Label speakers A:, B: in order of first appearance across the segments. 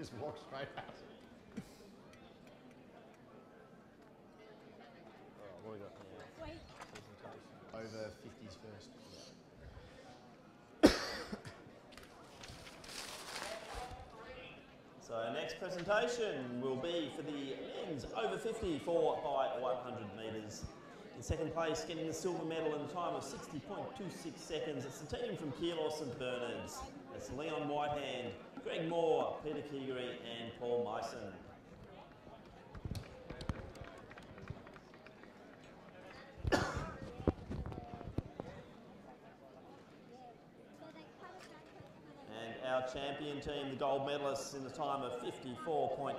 A: Just walk straight out.
B: What have we got here?
A: Over 50s first.
B: So next presentation will be for the men's over 50 4 by 100 metres. In second place, getting the silver medal in a time of 60.26 seconds. It's the team from Keelos St Bernards. It's Leon Whitehand, Greg Moore, Peter Keegery and Paul Mason. Our champion team, the gold medalists in the time of 54.88.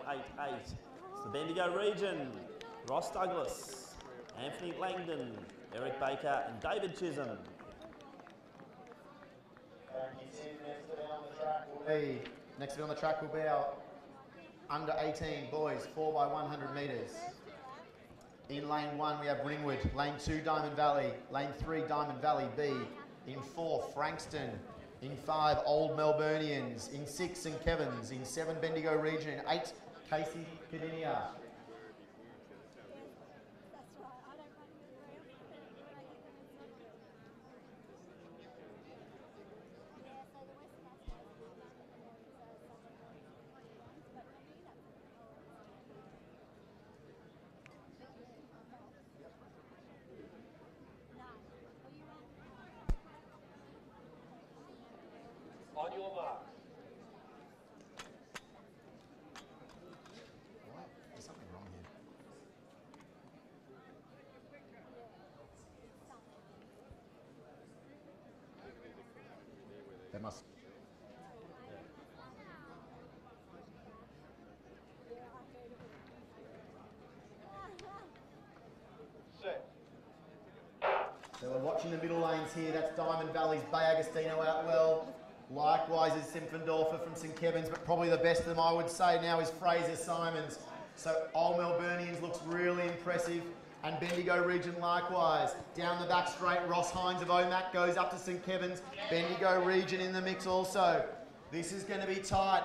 B: It's the Bendigo region, Ross Douglas, Anthony Langdon, Eric Baker and David Chisholm.
A: Next event on the track will be our under 18 boys, 4 by 100 metres. In lane 1 we have Ringwood, lane 2 Diamond Valley, lane 3 Diamond Valley B, in 4 Frankston, in 5 Old Melburnians, in 6 St Kevin's, in 7 Bendigo region, in 8 Casey Cadinia.
C: On your mark.
A: What? There's something wrong here. They must.
C: Set.
A: So we're watching the middle lanes here. That's Diamond Valley's Bay Agostino out well. Likewise is Simpfendorfer from St Kevin's, but probably the best of them I would say now is Fraser Simons. So Old Melburnians looks really impressive, and Bendigo region likewise. Down the back straight, Ross Hines of Omac goes up to St Kevin's. Bendigo region in the mix also. This is going to be tight.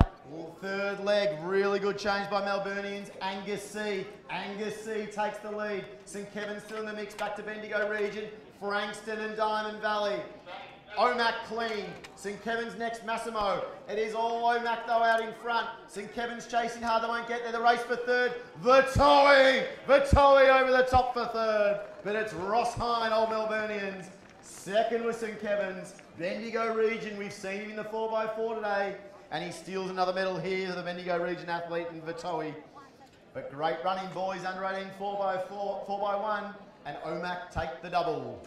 A: Third leg, really good change by Melburnians. Angus C takes the lead. St Kevin's still in the mix, back to Bendigo region. Frankston and Diamond Valley. Omac clean. St Kevin's next, Massimo. It is all Omac though out in front. St Kevin's chasing hard, they won't get there. The race for third. Vittori over the top for third. But it's Ross Hine, Old Melburnians. Second was St Kevin's. Bendigo region, we've seen him in the 4x4 today. And he steals another medal here, the Bendigo region athlete in Vittori. But great running boys, under 18 4x4, 4x1. And Omac take the double.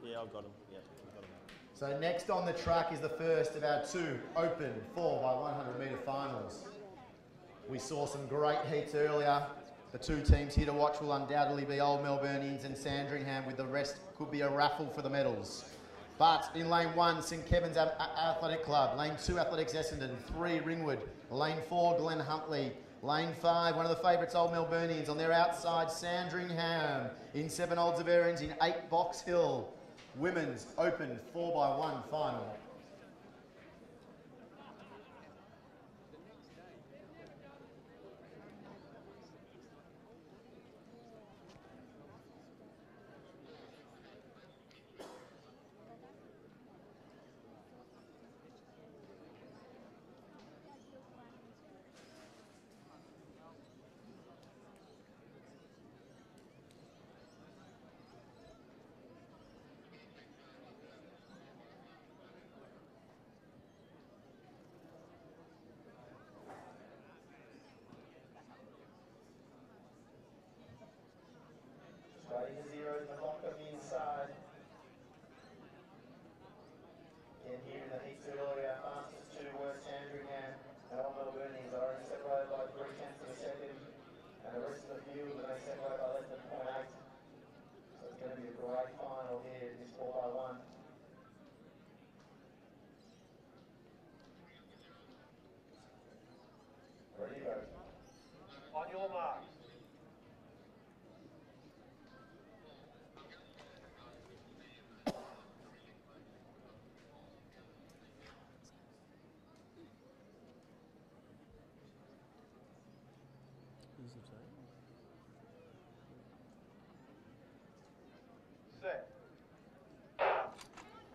B: Yeah, I've got him. Yeah, I've got him.
A: So next on the track is the first of our 2 open 4 by 100 metre finals. We saw some great heats earlier. The 2 teams here to watch will undoubtedly be Old Melburnians and Sandringham, with the rest could be a raffle for the medals. But in lane 1, St Kevin's Athletic Club, lane 2, Athletics Essendon, 3, Ringwood, lane 4, Glen Huntley, lane 5, one of the favourites, Old Melburnians. On their outside, Sandringham, in 7, Old Zaverians, in 8, Box Hill. Women's open 4 by 1 final.
C: marks. Set.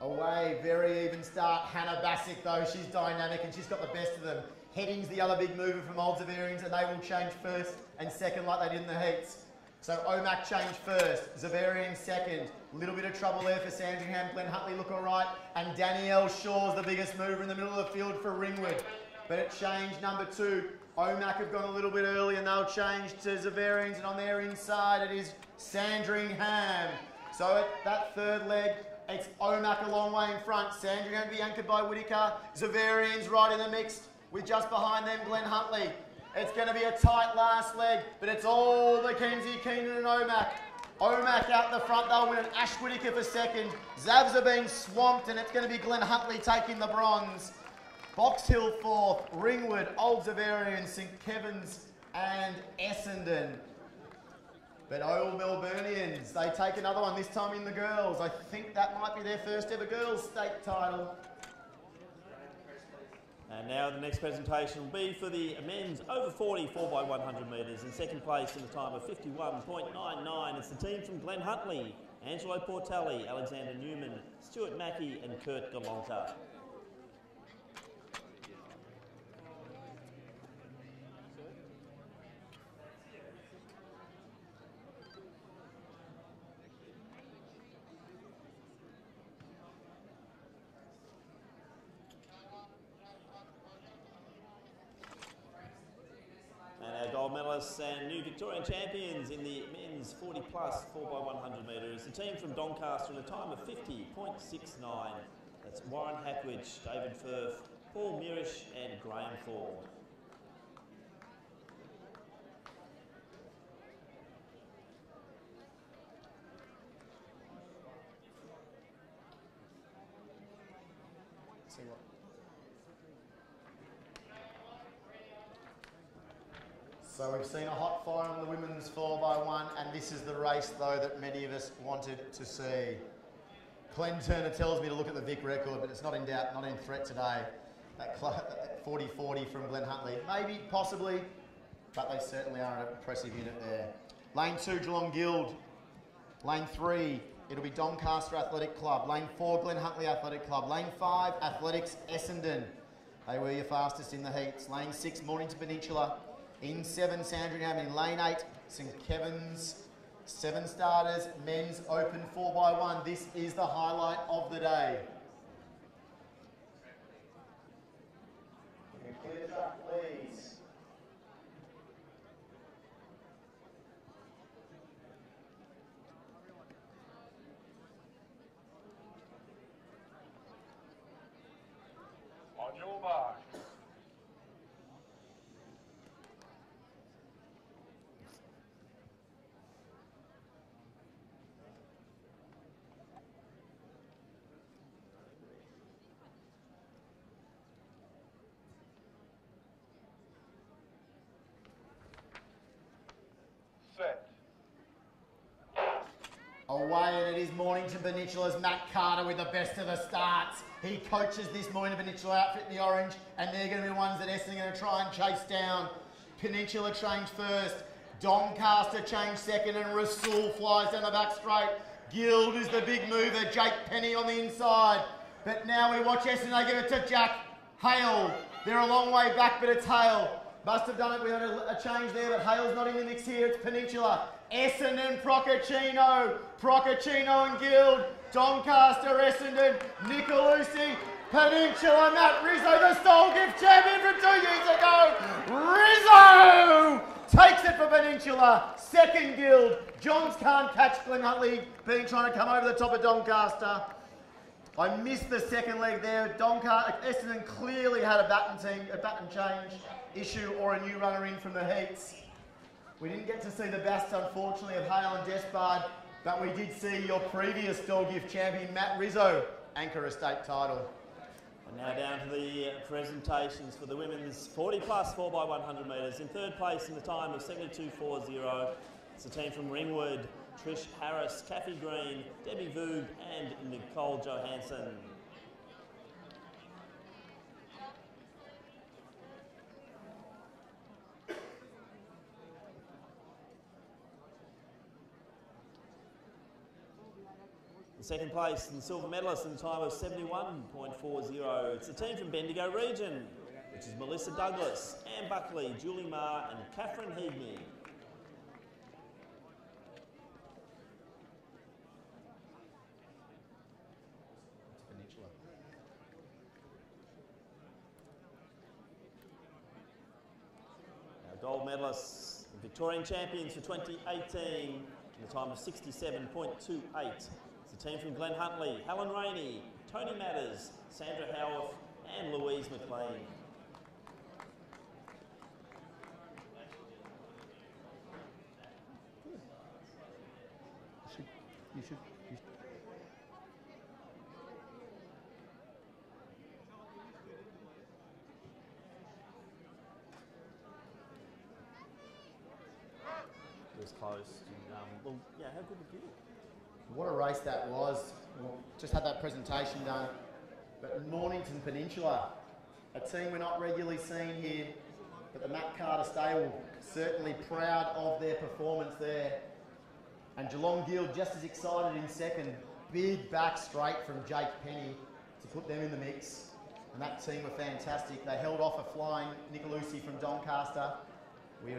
A: Away, very even start. Hannah Bassick though, she's dynamic and she's got the best of them. Heading's the other big mover from Old Zaverians and they will change first and second like they did in the heats. So Omac changed first, Zaverian second. Little bit of trouble there for Sandringham. Glenn Huntley look all right. And Danielle Shaw's the biggest mover in the middle of the field for Ringwood. But it changed number 2. Omac have gone a little bit early and they'll change to Zaverians, and on their inside it is Sandringham. So at that third leg, it's Omac a long way in front. Sandringham to be anchored by Whittaker. Zaverians right in the mix with just behind them Glenn Huntley. It's going to be a tight last leg, but it's all Mackenzie Keenan and Omac. Omac out the front, they'll win an Ash Whittaker for second. Zavs are being swamped and it's going to be Glenn Huntley taking the bronze. Box Hill fourth, Ringwood, Old Zaverian, St Kevin's and Essendon. But Old Melburnians, they take another one, this time in the girls. I think that might be their first ever girls state title.
B: And now the next presentation will be for the men's over 40 4x100 metres. In second place in the time of 51.99, it's the team from Glen Huntley, Angelo Portelli, Alexander Newman, Stuart Mackey and Kurt Galonta. Gold medalists and new Victorian champions in the men's 40 plus 4x100 metres. The team from Doncaster in a time of 50.69. That's Warren Hackwich, David Firth, Paul Mirish and Graham Ford.
A: See what? So we've seen a hot fire on the women's 4x1, and this is the race though that many of us wanted to see. Glenn Turner tells me to look at the Vic record, but it's not in doubt, not in threat today. That 40-40 from Glenn Huntley. Maybe, possibly, but they certainly are an impressive unit there. Lane 2, Geelong Guild. Lane 3, it'll be Doncaster Athletic Club. Lane 4, Glen Huntley Athletic Club. Lane 5, Athletics Essendon. They were your fastest in the heats. Lane 6, Mornington Peninsula. In 7, Sandringham. In lane 8, St Kevin's. 7 starters, men's open 4x1. This is the highlight of the day. Clear track, please.
C: On your mark.
A: Away, and it is Mornington Peninsula's Matt Carter with the best of the starts. He coaches this Mornington Peninsula outfit in the orange, and they're going to be the ones that Essendon are going to try and chase down. Peninsula changed first, Doncaster changed second, and Rasul flies down the back straight. Guild is the big mover, Jake Penny on the inside. But now we watch Essendon, they give it to Jack Hale. They're a long way back, but it's Hale. Must have done it without a change there, but Hale's not in the mix here. It's Peninsula. Essendon, Procaccino and Guild. Doncaster, Essendon, Nicolucci, Peninsula, Matt Rizzo, the Stole Gift champion from 2 years ago. Rizzo takes it for Peninsula. Second Guild. Johns can't catch Glen Huntley, being trying to come over the top of Doncaster. I missed the second leg there. Essendon clearly had a baton change issue or a new runner in from the heats. We didn't get to see the best, unfortunately, of Hale and Despard, but we did see your previous Stole Gift champion, Matt Rizzo, anchor a state title.
B: And now down to the presentations for the women's 40 plus 4x100 metres. In third place in the time of 72.40, it's the team from Ringwood, Trish Harris, Kathy Green, Debbie Voog and Nicole Johansson. In second place, the silver medalist in the time of 71.40. It's the team from Bendigo Region, which is Melissa Douglas, Anne Buckley, Julie Marr and Catherine Heagney. Our gold medalists, Victorian champions for 2018, in the time of 67.28. The team from Glen Huntley, Helen Rainey, Tony Matters, Sandra Howarth and Louise McLean.
A: You should.
B: It was close. Well, yeah, how good was it?
A: What a race that was. Just had that presentation done. But Mornington Peninsula, a team we're not regularly seeing here, but the Matt Carter stable certainly proud of their performance there. And Geelong Guild just as excited in second. Big back straight from Jake Penny to put them in the mix. And that team were fantastic. They held off a flying Nicolucci from Doncaster. We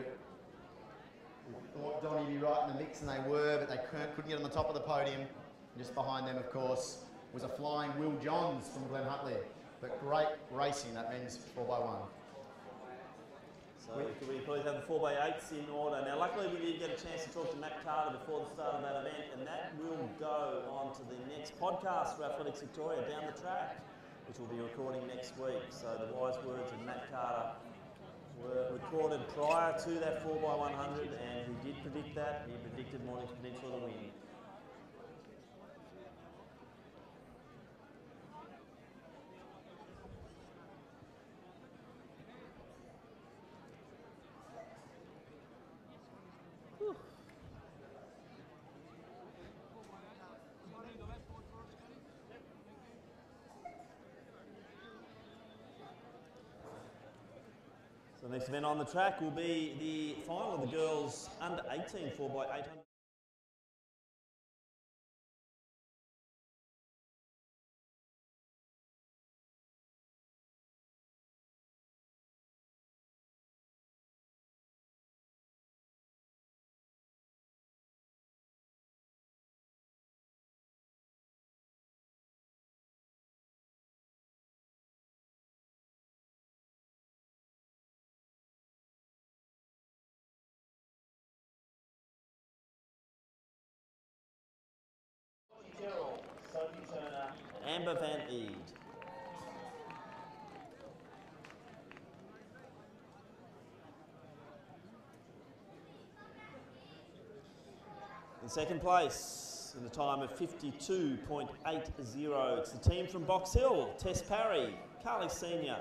A: thought Donnie would be right in the mix, and they were, but they couldn't get on the top of the podium. And just behind them, of course, was a flying Will Johns from Glen Huntley. But great racing, that men's 4x1.
B: So we please have the 4x8s in order. Now luckily we did get a chance to talk to Matt Carter before the start of that event, and that will go on to the next podcast for Athletics Victoria, Down the Track, which we'll be recording next week. So the wise words of Matt Carter were recorded prior to that 4x100, and he did predict that. He predicted Mornington Peninsula to win. So the next event on the track will be the final of the girls under 18 4x800. Carroll, Sophie Turner, Amber Van Eed. In second place, in the time of 52.80, it's the team from Box Hill, Tess Parry, Carly Senior,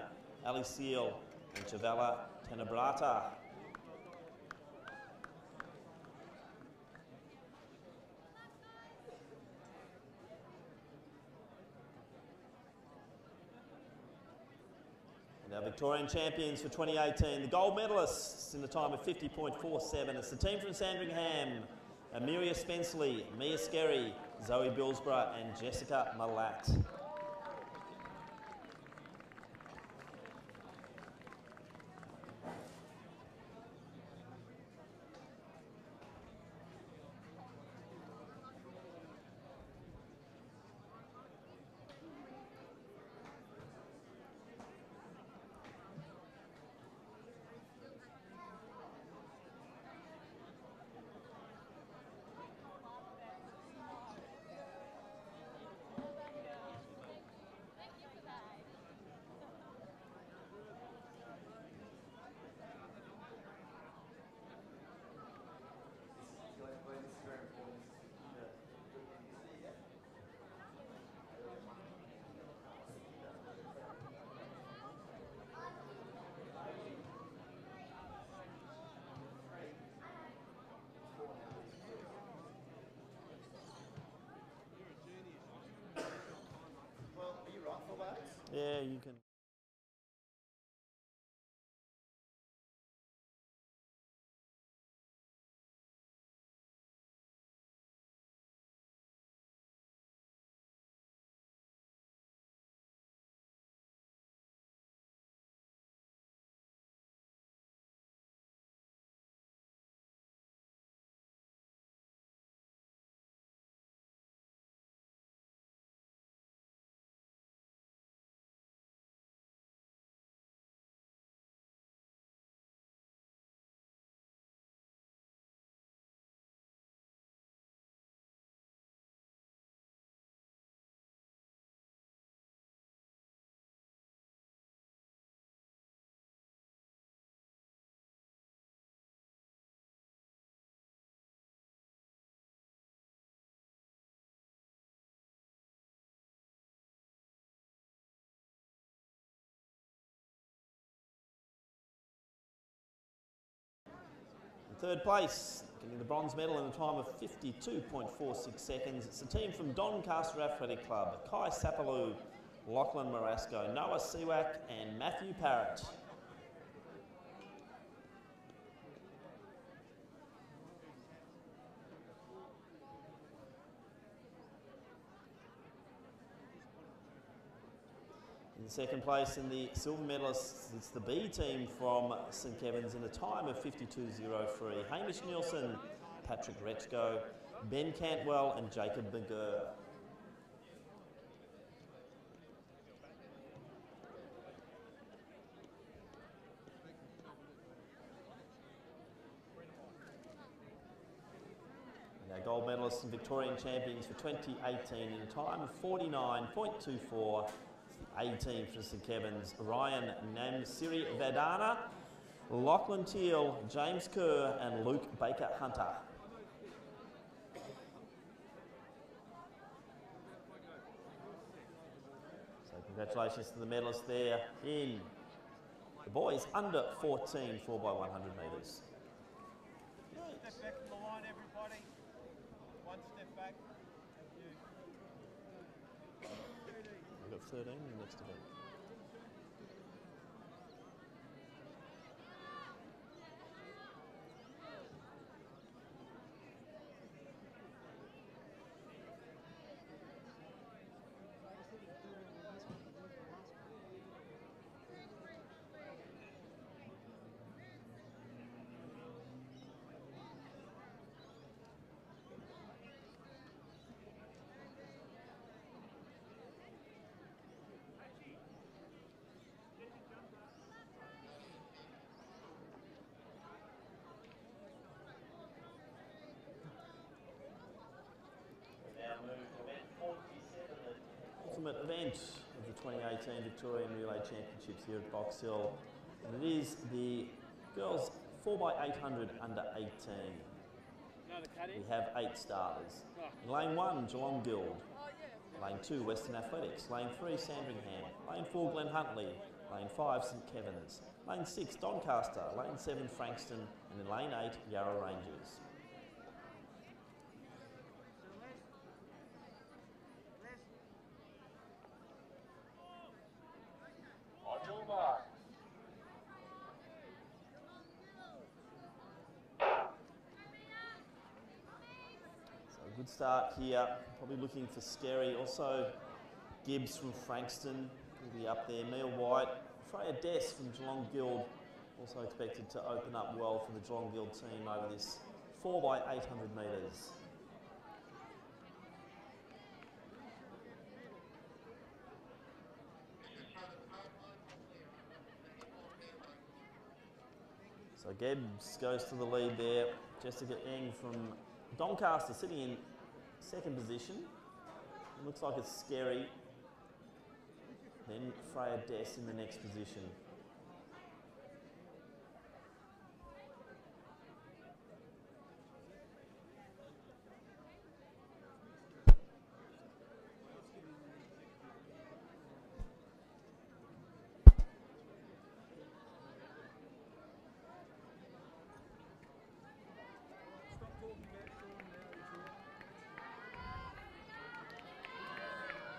B: Ali Seal, and Chavella Tenebrata. Our Victorian champions for 2018, the gold medalists in the time of 50.47. It's the team from Sandringham, Amelia Spenceley, Mia Skerry, Zoe Billsborough and Jessica Malat. Yeah, you can. Third place, getting the bronze medal in a time of 52.46 seconds. It's the team from Doncaster Athletic Club, Kai Sapaloo, Lachlan Marasco, Noah Siwak and Matthew Parrott. In second place in the silver medalists, it's the B team from St Kevin's in a time of 52.03. Hamish Nielsen, Patrick Rechko, Ben Cantwell and Jacob McGurr. And our gold medalists and Victorian champions for 2018 in a time of 49.24. A team for St Kevin's, Ryan Namsiri Vadana, Lachlan Teal, James Kerr and Luke Baker Hunter. So congratulations to the medalists there in the boys under 14 4x100 metres.
C: Step back from the line, everybody. One step back.
B: We've got 13 in the next event. Ultimate event of the 2018 Victorian Relay Championships here at Box Hill, and it is the girls 4x800 under 18. We have 8 starters. In lane 1, Geelong Guild. Lane 2, Western Athletics. Lane 3, Sandringham. Lane 4, Glen Huntly. Lane 5, St Kevin's. Lane 6, Doncaster. Lane 7, Frankston. And in lane 8, Yarra Rangers.
C: On your mark.
B: So a good start here. Probably looking for Scary. Also Gibbs from Frankston will be up there. Neil White. Freya Dess from Geelong Guild also expected to open up well for the Geelong Guild team over this 4x800 metres. So Gibbs goes to the lead there. Jessica Eng from Doncaster sitting in second position. It looks like it's Scary. Then Freya Dess in the next position.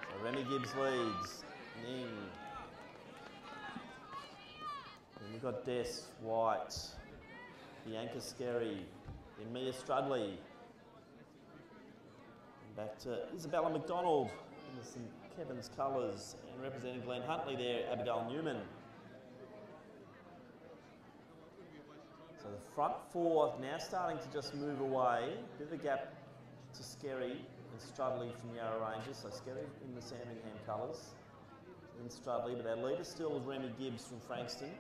B: So Remy Gibbs leads. Ning We've got Des White, Bianca Skerry, then Mia Strudley. And back to Isabella McDonald in the St Kevin's colours, and representing Glen Huntley there, Abigail Newman. So the front four now starting to just move away. Bit of a gap to Skerry and Strudley from Yarra Rangers. So Skerry in the Sandringham colours, then Strudley, but our leader still is Remy Gibbs from Frankston.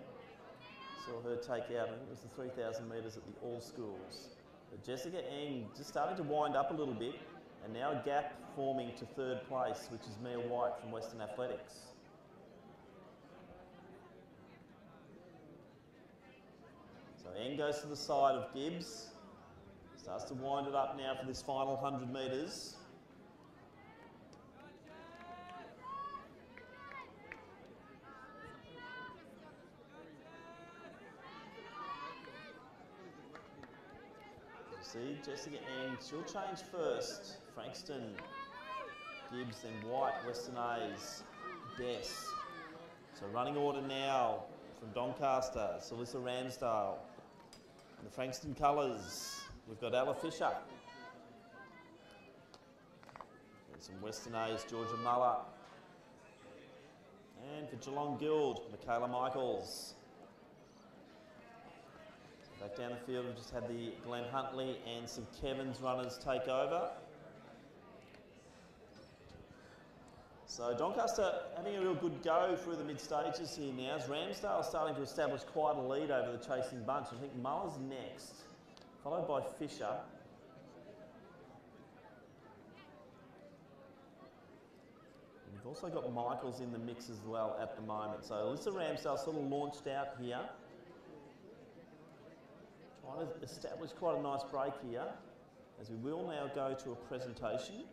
B: Saw her take out, I think it was the 3,000 metres at the All Schools. But Jessica Eng just starting to wind up a little bit, and now a gap forming to third place, which is Mia White from Western Athletics. So Eng goes to the side of Gibbs, starts to wind it up now for this final 100 metres. See, Jessica Eng, she'll change first. Frankston, Gibbs, then White, Western A's, Des. So running order now from Doncaster, Celissa Ramsdale. In the Frankston colours, we've got Ella Fisher. And some Western A's, Georgia Muller. And for Geelong Guild, Michaela Michaels. Back down the field, we've just had the Glen Huntley and St Kevin's runners take over. So Doncaster having a real good go through the mid-stages here now, as Ramsdale starting to establish quite a lead over the chasing bunch. I think Muller's next, followed by Fisher. And you've also got Michaels in the mix as well at the moment. So Alyssa Ramsdale sort of launched out here. Trying to establish quite a nice break here, as we will now go to a presentation.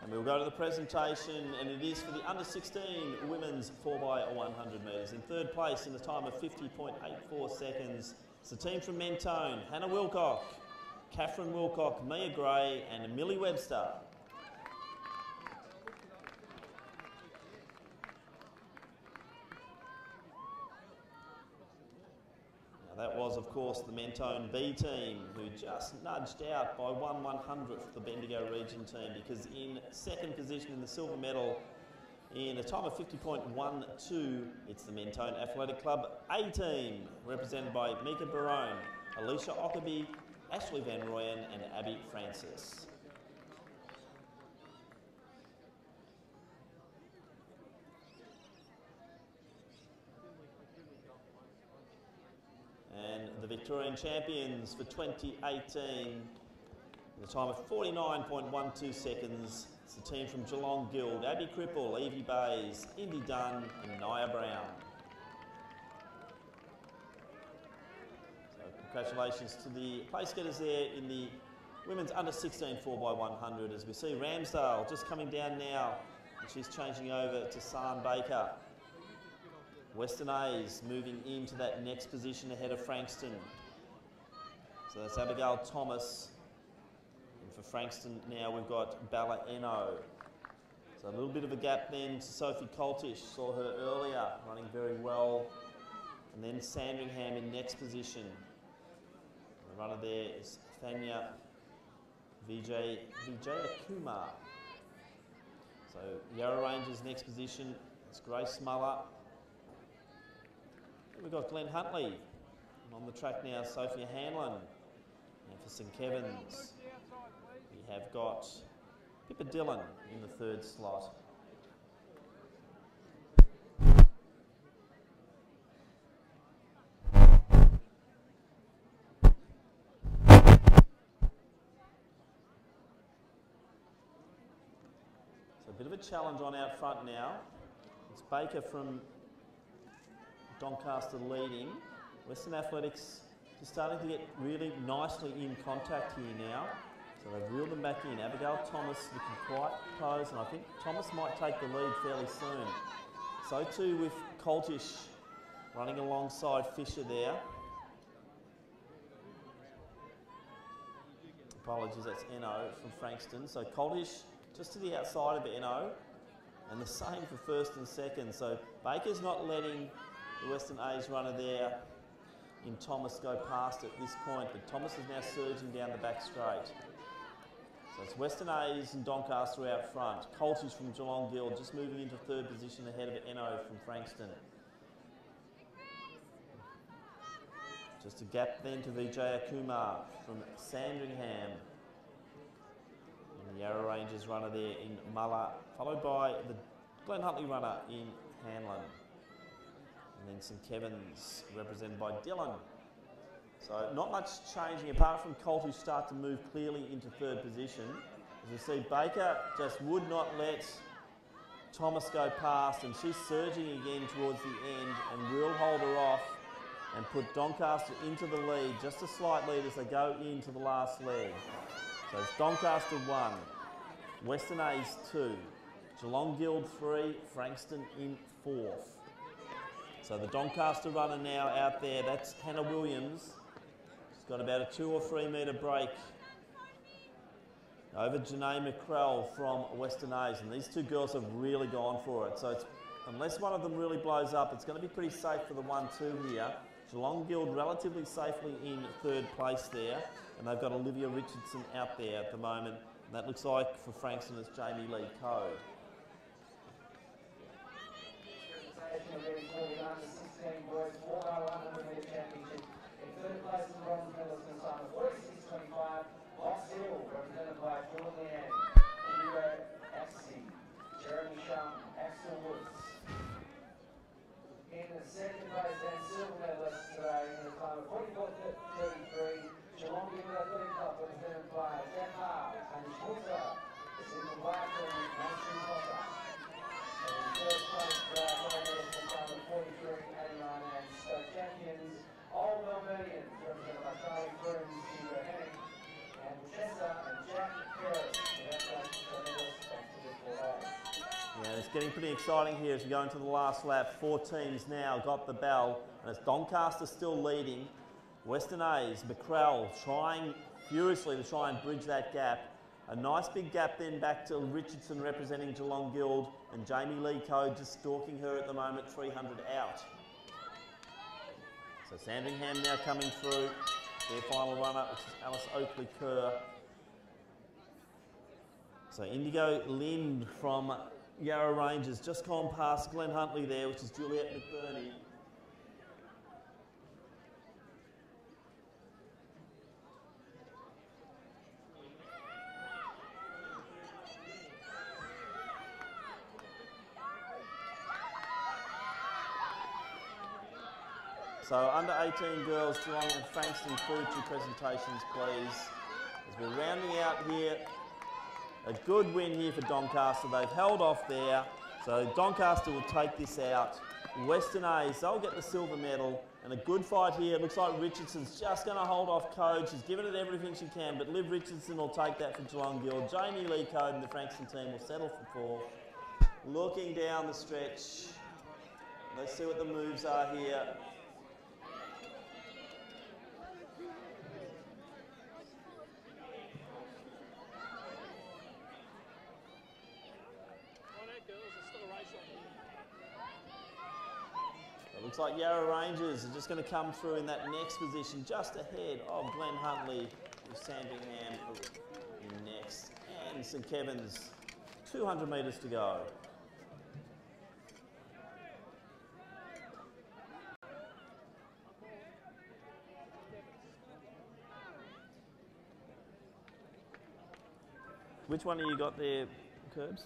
B: And we'll go to the presentation, and it is for the under 16 women's 4x100 metres. In third place in the time of 50.84 seconds, it's the team from Mentone, Hannah Wilcock, Catherine Wilcock, Mia Gray and Millie Webster. That was, of course, the Mentone B team, who just nudged out by 1/100th the Bendigo region team, because in second position in the silver medal in a time of 50.12, it's the Mentone Athletic Club A team, represented by Mika Barone, Alicia Ockerby, Ashley Van Royen and Abby Francis. And the Victorian champions for 2018, in the time of 49.12 seconds, it's the team from Geelong Guild, Abby Cripple, Evie Bays, Indy Dunn and Nia Brown. So congratulations to the place getters there in the women's under 16 4x100, as we see Ramsdale just coming down now, and she's changing over to San Baker. Western A's moving into that next position ahead of Frankston. So that's Abigail Thomas. And for Frankston now we've got Bella Eno. So a little bit of a gap then to Sophie Coltish. Saw her earlier running very well. And then Sandringham in next position. And the runner there is Thanya Vijaykumar. So Yarra Rangers next position. It's Grace Muller. We've got Glen Huntley, and on the track now Sophia Hanlon, and for St Kevin's we have got Pippa Dillon in the third slot. So a bit of a challenge on out front now. It's Baker from Doncaster leading. Western Athletics just starting to get really nicely in contact here now. So they've reeled them back in. Abigail Thomas looking quite close, and I think Thomas might take the lead fairly soon. So too with Coltish running alongside Fisher there. Apologies, that's Eno from Frankston. So Coltish just to the outside of Eno, and the same for first and second. So Baker's not letting the Western A's runner there in Thomas go past at this point, but Thomas is now surging down the back straight. So it's Western A's and Doncaster out front. Coltish from Geelong Guild just moving into third position ahead of Eno from Frankston. Just a gap then to Vijaya Kumar from Sandringham. And the Yarra Rangers runner there in Muller, followed by the Glen Huntley runner in Hanlon. And then St Kevin's represented by Dylan. So not much changing apart from Colt, who start to move clearly into third position. As you see, Baker just would not let Thomas go past, and she's surging again towards the end and will hold her off and put Doncaster into the lead, just a slight lead as they go into the last leg. So it's Doncaster 1, Western A's 2, Geelong Guild 3, Frankston in 4th. So the Doncaster runner now out there, that's Hannah Williams. She's got about a 2 or 3 metre break over Janae McCrell from Western A's, and these two girls have really gone for it. So it's, unless one of them really blows up, it's going to be pretty safe for the 1-2 here. Geelong Guild relatively safely in third place there, and they've got Olivia Richardson out there at the moment. And that looks like for Frankston it's Jamie Lee Code.
D: In the second place and silver medalist today in the time of 44.33, Geelong Guild at 30 club represented by Jack Hart, Tony Schmutzer, Simple Black and Mason Cotter. And in third place, gold medalist in the time of 43.89 and Stoke champions, Old Melbournians represented by Charlie Crooms, Hugo Henning, and Chester and Jack Harris. Congratulations to the medalists and to the 4A.
B: Yeah, it's getting pretty exciting here as we go into the last lap. 4 teams now got the bell, and it's Doncaster still leading. Western A's, McCrell trying furiously to try and bridge that gap. A nice big gap then back to Richardson representing Geelong Guild, and Jamie Lee Code just stalking her at the moment, 300 out. So Sandringham now coming through, their final runner, which is Alice Oakley Kerr. So Indigo Lind from Yarra Rangers just gone past Glen Huntley there, which is Juliet McBurney. So under 18 girls, Geelong and Frankston Food presentations, please. As we're rounding out here, a good win here for Doncaster. They've held off there, so Doncaster will take this out. Western A's, they'll get the silver medal, and a good fight here. It looks like Richardson's just going to hold off Code. She's given it everything she can, but Liv Richardson will take that for Geelong Guild. Jamie Lee Code and the Frankston team will settle for 4th. Looking down the stretch, let's see what the moves are here. Looks like Yarra Rangers are just going to come through in that next position, just ahead of Glen Huntley with Sandringham in next. And St Kevin's, 200 metres to go. Which one have you got there, Curbs?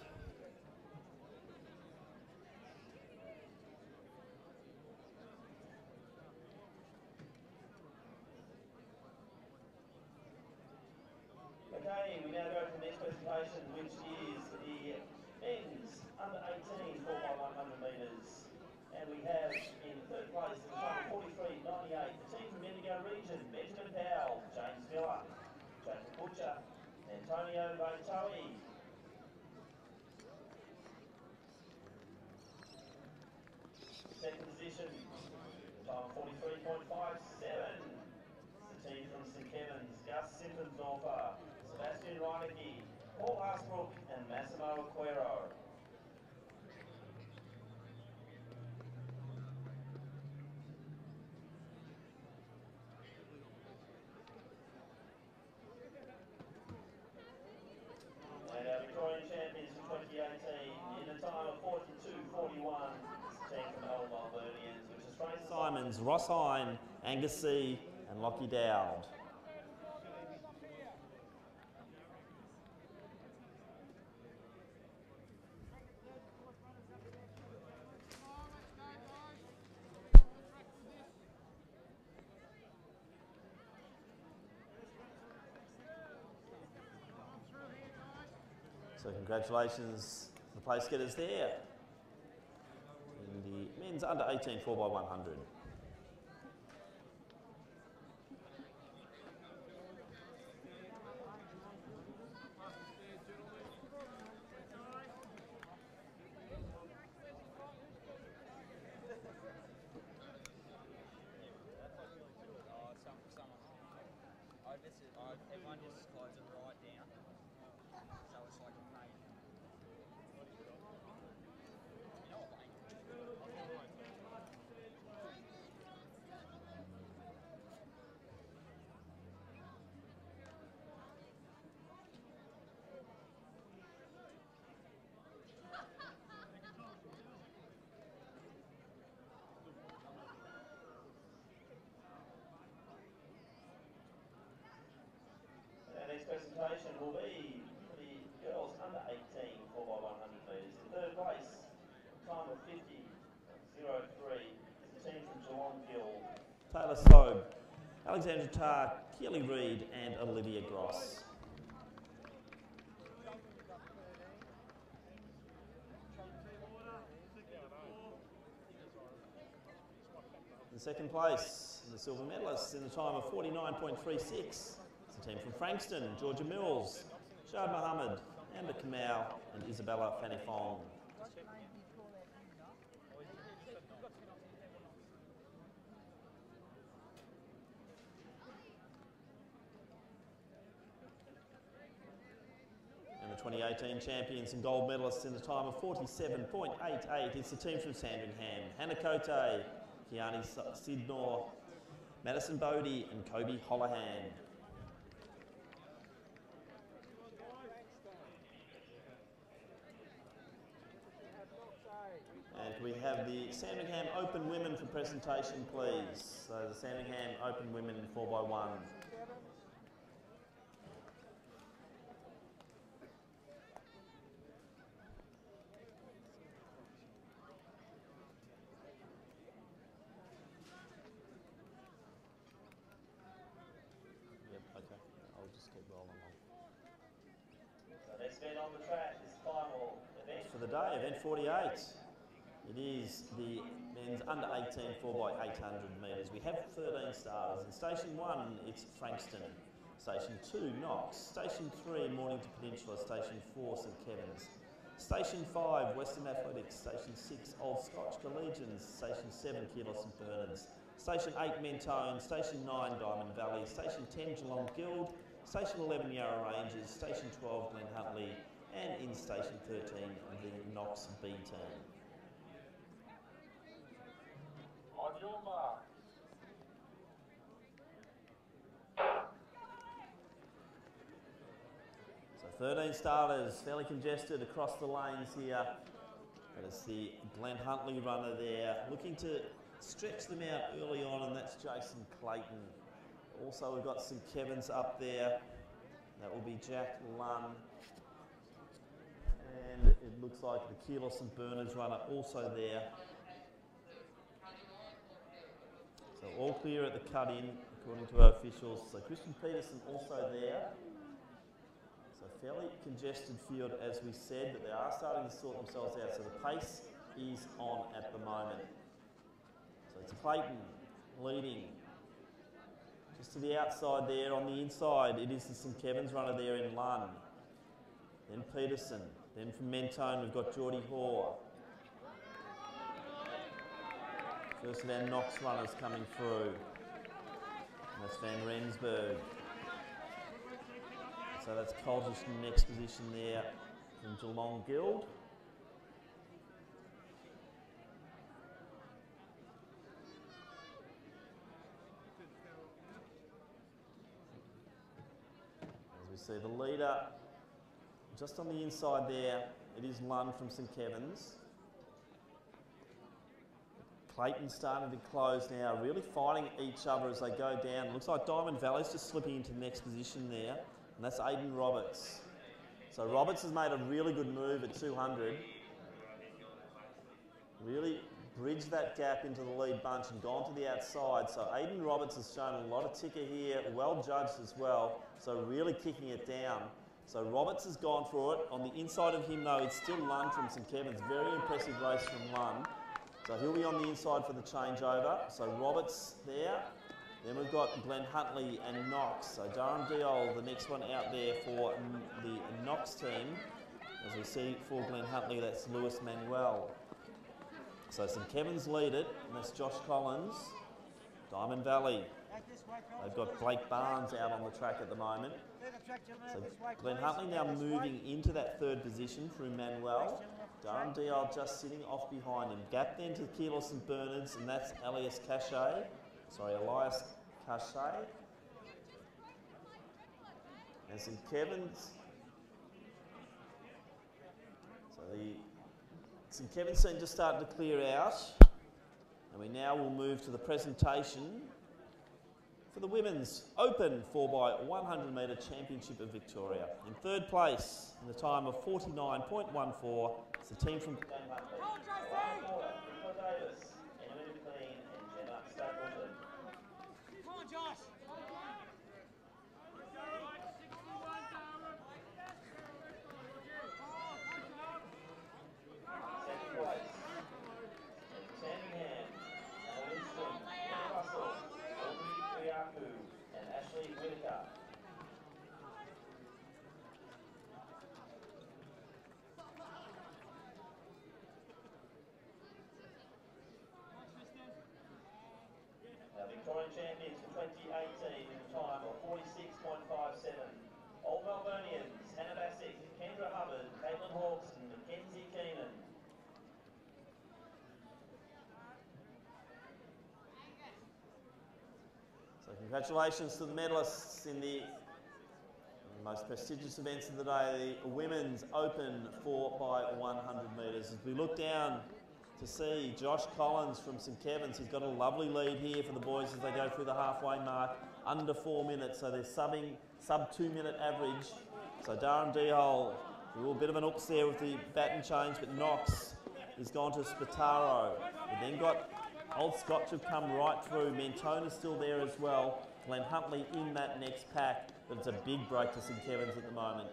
E: Okay, we now go to the next presentation, which is the men's under 18 4x100 metres. And we have in third place, the time 43.98, the team from Indigo region, Benjamin Powell, James Miller, Jacob Butcher, Antonio Vaitoe. Second position, the time 43.57, the team from St Kevin's, Gus Simpensdorfer, Sebastian Reinecke, Paul Asbrook and Massimo Aquero. And our Victorian champions for 2018 in a time of 42.41. It's the team from Melbournians, which is Fraser
B: Simons, Ross Hine, Angus C and Lockie Dowd. So congratulations to the place getters there in the men's under 18 4x100.
F: Everyone just slides it right down, so it's like a pain. You know what, mate?
E: Our next presentation will be for the girls under 18 4x100 metres. In third place, time of 50.03 is the team from Geelong Guild.
B: Taylor Sobe, Alexandra Tarr, Keely Reid and Olivia Gross. In second place, the silver medalists in the time of 49.36. It's the team from Frankston, Georgia Mills, Shad Mohammed, Amber Kamau and Isabella Fanifong. And the 2018 champions and gold medalists in the time of 47.88. It's the team from Sandringham, Hannah Cote, Kiani Sidnor, Madison Bodie and Kobe Holohan. And we have the Sandringham Open Women for presentation, please. So the Sandringham Open Women 4x1. Yep, okay. I'll just keep rolling on.
E: So next event on the track is the final event.
B: For the day, event 48. It is the men's under 18 4x800 metres. We have 13 starters. In station 1, it's Frankston. Station 2, Knox. Station 3, Mornington Peninsula. Station 4, St Kevin's. Station 5, Western Athletics. Station 6, Old Scotch Collegians. Station 7, Keelos St Bernards. Station 8, Mentone. Station 9, Diamond Valley. Station 10, Geelong Guild. Station 11, Yarra Rangers. Station 12, Glen Huntley. And in Station 13, the Knox B team.
D: On your mark.
B: So 13 starters, fairly congested across the lanes here. There's the Glen Huntley runner there, looking to stretch them out early on, and that's Jason Clayton. Also, we've got St Kevin's up there. That will be Jack Lunn. And it looks like the Keelos St Bernards runner also there. So all clear at the cut-in, according to our officials. So Christian Peterson also there. So fairly congested field, as we said, but they are starting to sort themselves out. So the pace is on at the moment. So it's Clayton leading. Just to the outside there, on the inside, it is the St Kevin's runner there in Lunn. Then Peterson. Then from Mentone, we've got Geordie Hoare. First of our Knox runners coming through. And that's Van Rensburg. So So that's Coltish in next position there from Geelong Guild. As we see the leader just on the inside there, it is Lund from St Kevin's. Clayton's starting to close now, really fighting each other as they go down. Looks like Diamond Valley's just slipping into next position there, and that's Aiden Roberts. So Roberts has made a really good move at 200. Really bridged that gap into the lead bunch and gone to the outside. So Aiden Roberts has shown a lot of ticker here, well judged as well, so really kicking it down. So Roberts has gone for it. On the inside of him though, it's still Lund from St Kevin's. Very impressive race from Lund. So he'll be on the inside for the changeover. So Roberts there. Then we've got Glenn Huntley and Knox. So Durham Diol, the next one out there for the Knox team. As we see for Glenn Huntley, that's Lewis Manuel. So St Kevin's lead it, and that's Josh Collins. Diamond Valley. They've got Blake Barnes out on the track at the moment. So Glenn Huntley now moving into that third position through Manuel. Durham Dial just sitting off behind him. Gap then to Keeler St Bernard's, and that's Elias Cachet. And St Kevin's. So the St Kevin's team just starting to clear out. And we now will move to the presentation for the Women's Open 4x100 metre Championship of Victoria. In third place, in the time of 49.14, it's the team from...
E: Victorian champions for 2018 in the time of 46.57. Old Melburnians, Hannah Bassick, Kendra Hubbard, Caitlin Hawkes and Mackenzie Keenan.
B: So congratulations to the medalists in the most prestigious events of the day, the Women's Open 4x100 metres. As we look down to see Josh Collins from St Kevin's, he's got a lovely lead here for the boys as they go through the halfway mark, under 4 minutes, so they're subbing sub 2 minute average. So Durham D-Hole, a little bit of an oops there with the baton change, but Knox has gone to Spataro. We've then got Old Scotch have come right through. Mentona's still there as well. Glenn Huntley in that next pack, but it's a big break to St Kevin's at the moment.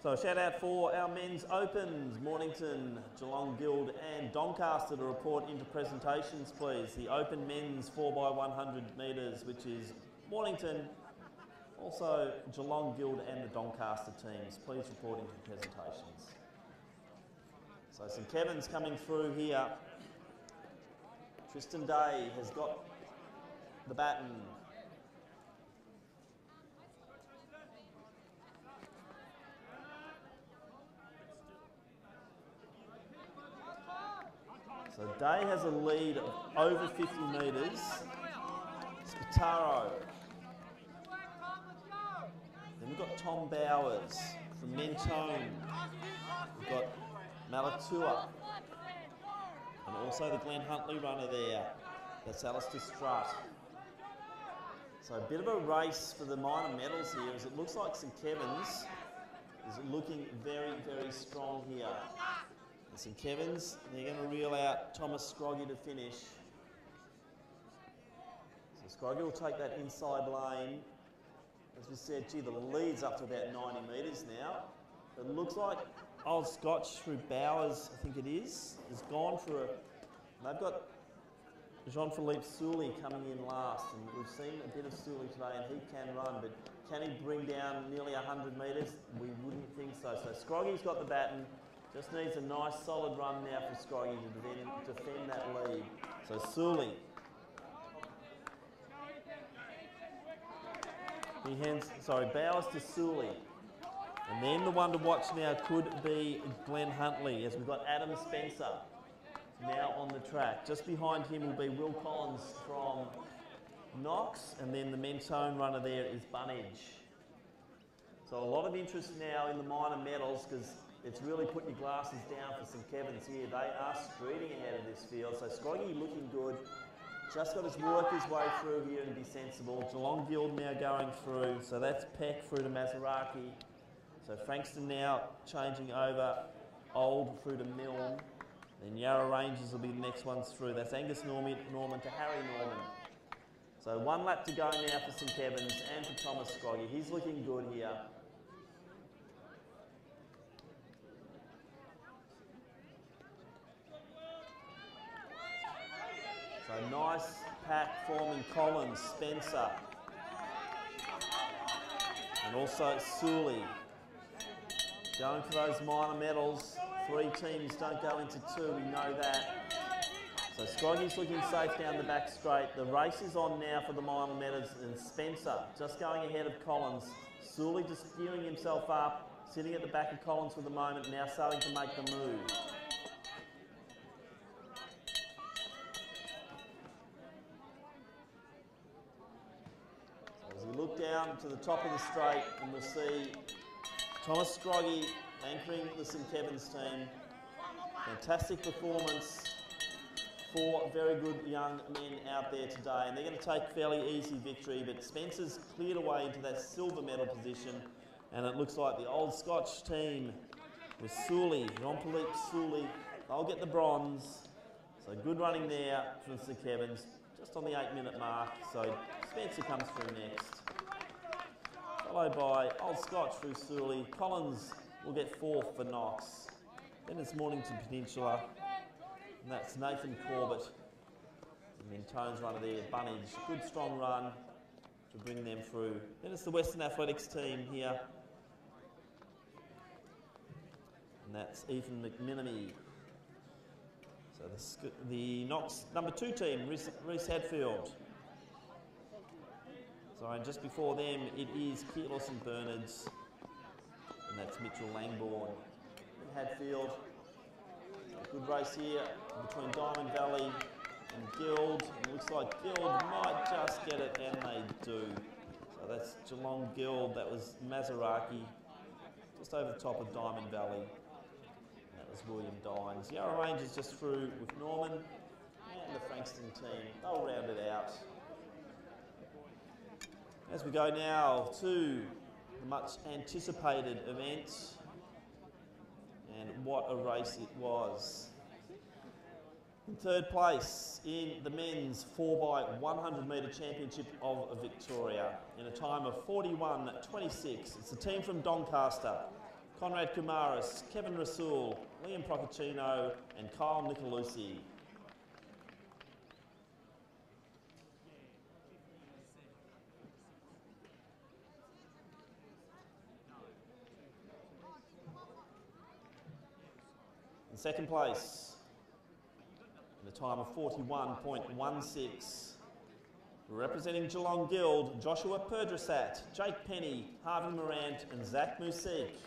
B: So a shout out for our men's opens, Mornington, Geelong Guild and Doncaster to report into presentations please. The open men's 4x100 metres, which is Mornington, also Geelong Guild and the Doncaster teams. Please report into presentations. So St Kevin's coming through here. Tristan Day has got the baton. So Day has a lead of over 50 metres. Spataro. Then we've got Tom Bowers from Mentone. We've got Malatua. And also the Glenn Huntley runner there. That's Alistair Strutt. So a bit of a race for the minor medals here as it looks like St Kevin's is looking very, very strong here. St Kevin's, they're going to reel out Thomas Scroggy to finish. So Scroggy will take that inside lane. As we said, gee, the lead's up to about 90 metres now. It looks like Old Scotch through Bowers, I think it is gone for a... They've got Jean-Philippe Sully coming in last, and we've seen a bit of Sully today, and he can run, but can he bring down nearly 100 metres? We wouldn't think so. So Scroggy's got the baton. Just needs a nice solid run now for Scroggy to defend that lead. So Sully. Bowers to Sully. And then the one to watch now could be Glenn Huntley, as we've got Adam Spencer now on the track. Just behind him will be Will Collins from Knox, and then the Mentone runner there is Bunnage. So a lot of interest now in the minor medals, because it's really put your glasses down for St Kevin's here. They are speeding ahead of this field. So Scroggy looking good. Just got to work his way through here and be sensible. Geelong Guild now going through. So that's Peck through to Maserati. So Frankston now changing over. Old through to Milne. Then Yarra Rangers will be the next ones through. That's Angus Norman to Harry Norman. So 1 lap to go now for St Kevin's and for Thomas Scroggy. He's looking good here. So nice pack forming Collins, Spencer, and also Sully. Going for those minor medals. 3 teams don't go into 2, we know that. So Scroggy's looking safe down the back straight. The race is on now for the minor medals, and Spencer just going ahead of Collins. Sully just gearing himself up, sitting at the back of Collins for the moment, now starting to make the move. As we look down to the top of the straight, and we'll see Thomas Scroggy anchoring the St Kevin's team. Fantastic performance. 4 very good young men out there today, and they're going to take fairly easy victory, but Spencer's cleared away into that silver medal position, and it looks like the old Scotch team with Sully, Jean-Philippe Sully, they'll get the bronze. So good running there from St Kevin's, just on the 8-minute mark. So Spencer comes through next, followed by Old Scotch through Sully. Collins will get 4th for Knox. Then it's Mornington Peninsula, and that's Nathan Corbett. And then Tone's runner there, Bunnage. Good strong run to bring them through. Then it's the Western Athletics team here. And that's Ethan McMinamy. So the Knox number 2 team, Reece Hadfield. So and just before them, it is Kearlos and Bernards. And that's Mitchell Langbourne. And Hadfield. Good race here between Diamond Valley and Guild. It looks like Guild might just get it, and they do. So that's Geelong Guild. That was Maserati, just over the top of Diamond Valley. And that was William Dines. Yarra Rangers just through with Norman and the Frankston team. They'll round it out. As we go now to the much anticipated event. And what a race it was. In 3rd place in the men's 4x100 metre championship of Victoria in a time of 41.26. It's the team from Doncaster. Conrad Kumaris, Kevin Rasool, Liam Procaccino and Kyle Nicolucci. In 2nd place, in a time of 41.16, representing Geelong Guild, Joshua Perdrissat, Jake Penny, Harvey Morant and Zach Musique.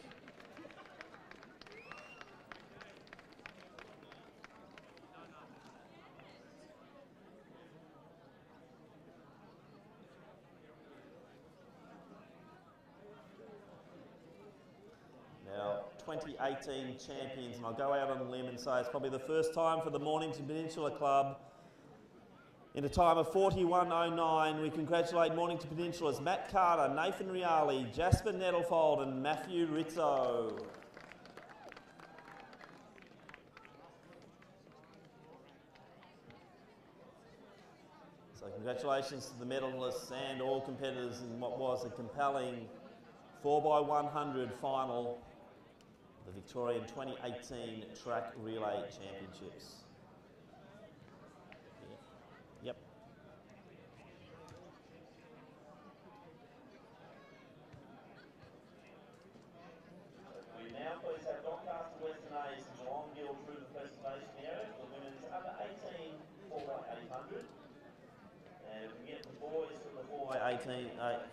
B: Now, 2018 champions, and I'll go out on a limb and say it's probably the first time for the Mornington Peninsula Club. In a time of 41.09, we congratulate Mornington Peninsula's Matt Carter, Nathan Riali, Jasper Nettlefold and Matthew Rizzo. So congratulations to the medalists and all competitors in what was a compelling 4x100 final, the Victorian 2018 Track Relay Championships. Yep.
E: We now please have Doncaster Western A's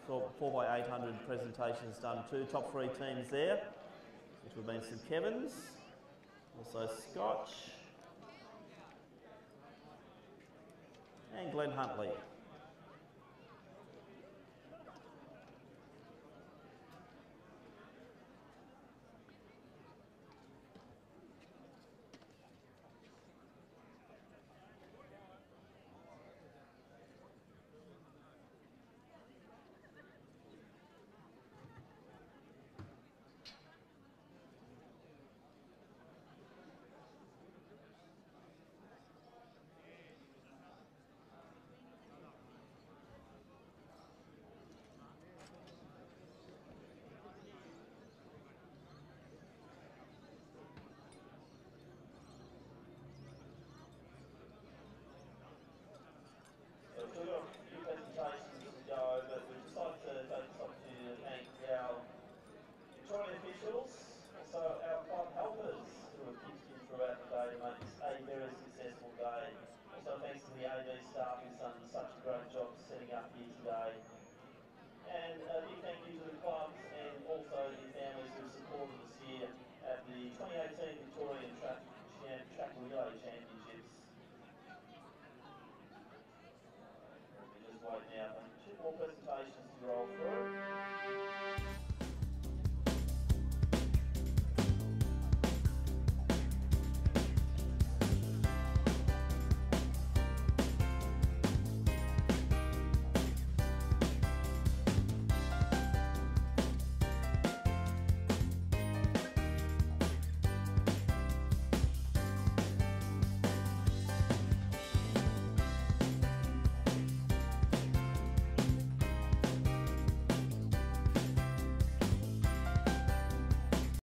B: 4x800 presentations done too. Top 3 teams there, which would have been St Kevin's, also Scotch, and Glen Huntley.